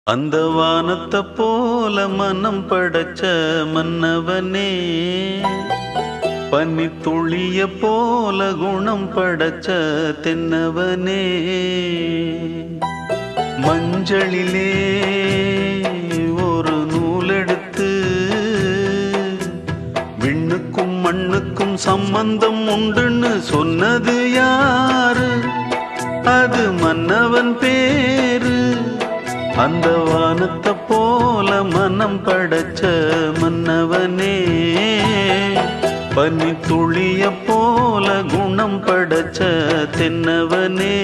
அந்த வானத்தை போல மனம் படைச்ச மன்னவனே, பனி துளிய போல குணம் படைச்ச தென்னவனே, மஞ்சளிலே ஒரு நூலெடுத்து விண்ணுக்கும் மண்ணுக்கும் சம்பந்தம் உண்டுன்னு சொன்னது யாரு? அது மன்னவன் பேரு. அந்த வானத்தை போல மனம் படைச்ச மன்னவனே, பனி துளிய போல குணம் படைச்ச தென்னவனே.